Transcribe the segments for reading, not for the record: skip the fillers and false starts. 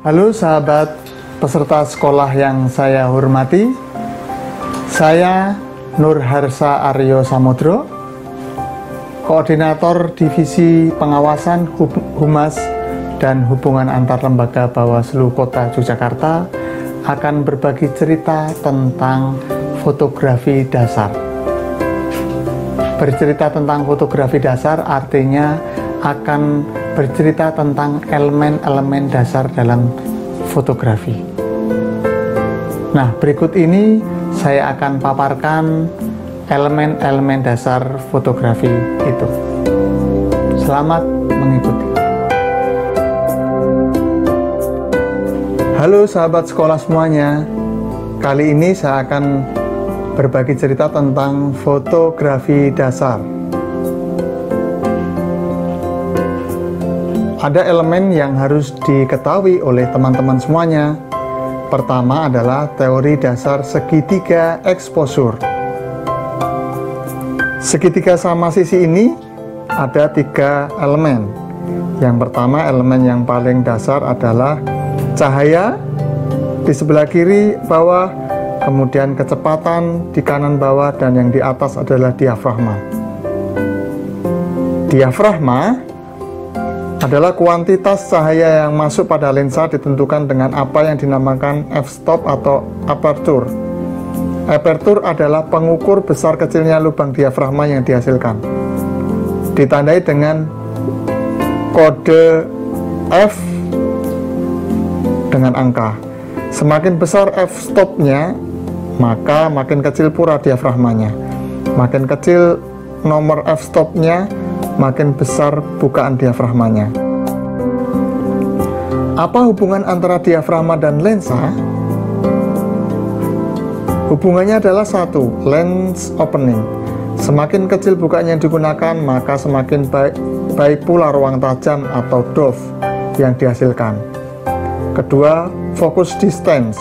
Halo sahabat peserta sekolah yang saya hormati, saya Nur Harsa Aryo Samudro, Koordinator Divisi Pengawasan Humas dan Hubungan Antar Lembaga Bawaslu Kota Yogyakarta, akan berbagi cerita tentang fotografi dasar. Bercerita tentang fotografi dasar artinya akan bercerita tentang elemen-elemen dasar dalam fotografi. Nah, berikut ini saya akan paparkan elemen-elemen dasar fotografi itu. Selamat mengikuti. Halo sahabat sekolah semuanya. Kali ini saya akan berbagi cerita tentang fotografi dasar. Ada elemen yang harus diketahui oleh teman-teman semuanya. Pertama adalah teori dasar segitiga exposure. Segitiga sama sisi ini ada 3 elemen. Yang pertama, elemen yang paling dasar adalah cahaya di sebelah kiri bawah, kemudian kecepatan di kanan bawah, dan yang di atas adalah diafragma. Diafragma adalah kuantitas cahaya yang masuk pada lensa ditentukan dengan apa yang dinamakan f-stop atau aperture. Aperture adalah pengukur besar kecilnya lubang diafragma yang dihasilkan. Ditandai dengan kode F dengan angka. Semakin besar f-stopnya, maka makin kecil pula diafragmanya. Makin kecil nomor f-stopnya, makin besar bukaan diafragmanya. Apa hubungan antara diafragma dan lensa? Hubungannya adalah 1, lens opening. Semakin kecil bukaan yang digunakan, maka semakin baik pula ruang tajam atau depth yang dihasilkan. Kedua, focus distance.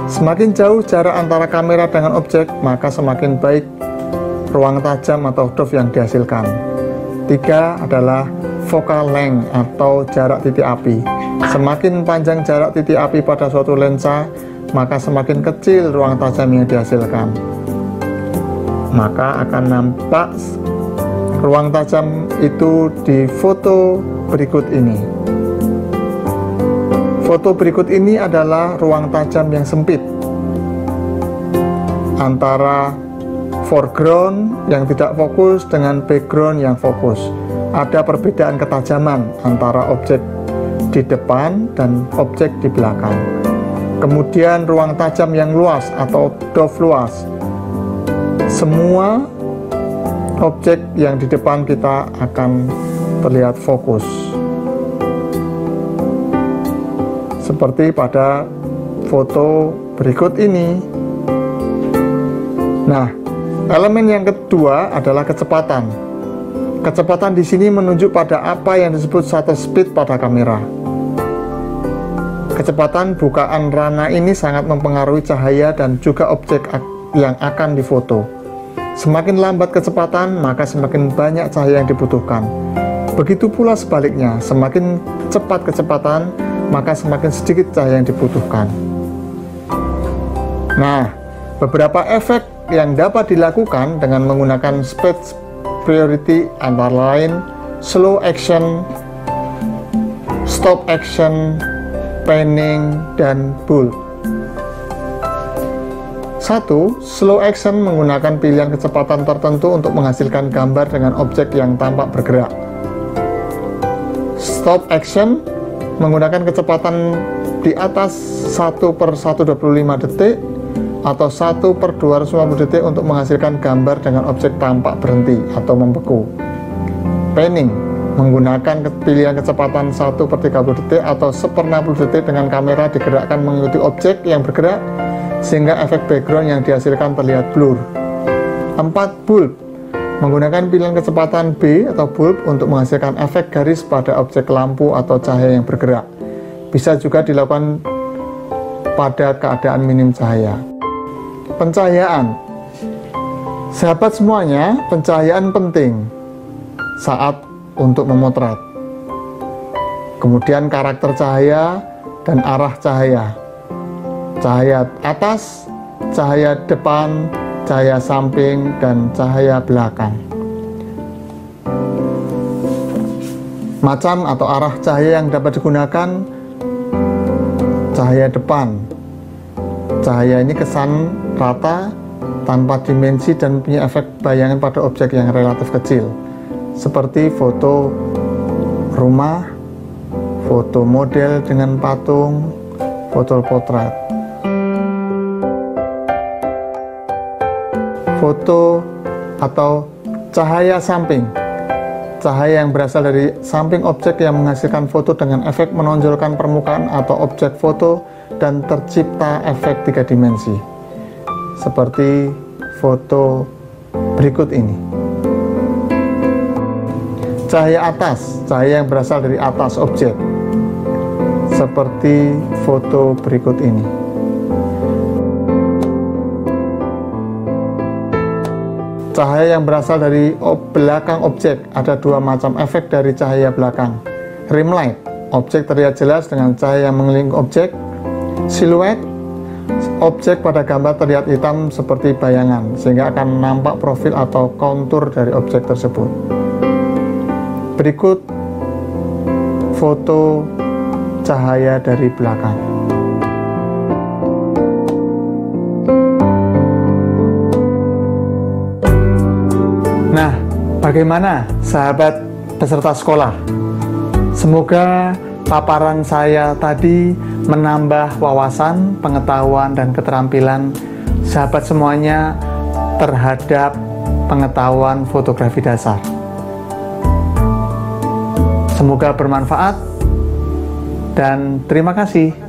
Semakin jauh jarak antara kamera dengan objek, maka semakin baik ruang tajam atau depth yang dihasilkan. 3 adalah focal length atau jarak titik api. Semakin panjang jarak titik api pada suatu lensa, maka semakin kecil ruang tajam yang dihasilkan. Maka akan nampak ruang tajam itu di foto berikut ini. Foto berikut ini adalah ruang tajam yang sempit antara foreground yang tidak fokus dengan background yang fokus. Ada perbedaan ketajaman antara objek di depan dan objek di belakang. Kemudian ruang tajam yang luas atau depth luas. Semua objek yang di depan kita akan terlihat fokus. Seperti pada foto berikut ini. Nah, elemen yang kedua adalah kecepatan. Kecepatan di sini menunjuk pada apa yang disebut shutter speed pada kamera. Kecepatan bukaan rana ini sangat mempengaruhi cahaya dan juga objek yang akan difoto. Semakin lambat kecepatan, maka semakin banyak cahaya yang dibutuhkan. Begitu pula sebaliknya, semakin cepat kecepatan, maka semakin sedikit cahaya yang dibutuhkan. Nah, beberapa efek yang dapat dilakukan dengan menggunakan speed priority antara lain slow action, stop action, panning, dan bulb. 1. Slow action menggunakan pilihan kecepatan tertentu untuk menghasilkan gambar dengan objek yang tampak bergerak. Stop action menggunakan kecepatan di atas 1/125 detik atau 1/250 detik untuk menghasilkan gambar dengan objek tampak berhenti atau membeku. Panning menggunakan pilihan kecepatan 1/30 detik atau 1/60 detik dengan kamera digerakkan mengikuti objek yang bergerak sehingga efek background yang dihasilkan terlihat blur. 4. Bulb menggunakan pilihan kecepatan B atau bulb untuk menghasilkan efek garis pada objek lampu atau cahaya yang bergerak. Bisa juga dilakukan pada keadaan minim cahaya. Pencahayaan. Sahabat semuanya, pencahayaan penting saat untuk memotret. Kemudian karakter cahaya dan arah cahaya. Cahaya atas, cahaya depan, cahaya samping, dan cahaya belakang. Macam atau arah cahaya yang dapat digunakan: cahaya depan. Cahaya ini kesan rata, tanpa dimensi, dan punya efek bayangan pada objek yang relatif kecil, seperti foto rumah, foto model dengan patung, foto potret. Foto atau cahaya samping. Cahaya yang berasal dari samping objek yang menghasilkan foto dengan efek menonjolkan permukaan atau objek foto dan tercipta efek 3 dimensi. Seperti foto berikut ini. Cahaya atas, cahaya yang berasal dari atas objek. Seperti foto berikut ini. Cahaya yang berasal dari belakang objek. Ada 2 macam efek dari cahaya belakang. Rim light, objek terlihat jelas dengan cahaya yang mengelilingi objek. Siluet, objek pada gambar terlihat hitam seperti bayangan, sehingga akan nampak profil atau kontur dari objek tersebut. Berikut foto cahaya dari belakang. Nah, bagaimana sahabat peserta sekolah? Semoga paparan saya tadi menambah wawasan, pengetahuan, dan keterampilan sahabat semuanya terhadap pengetahuan fotografi dasar. Semoga bermanfaat dan terima kasih.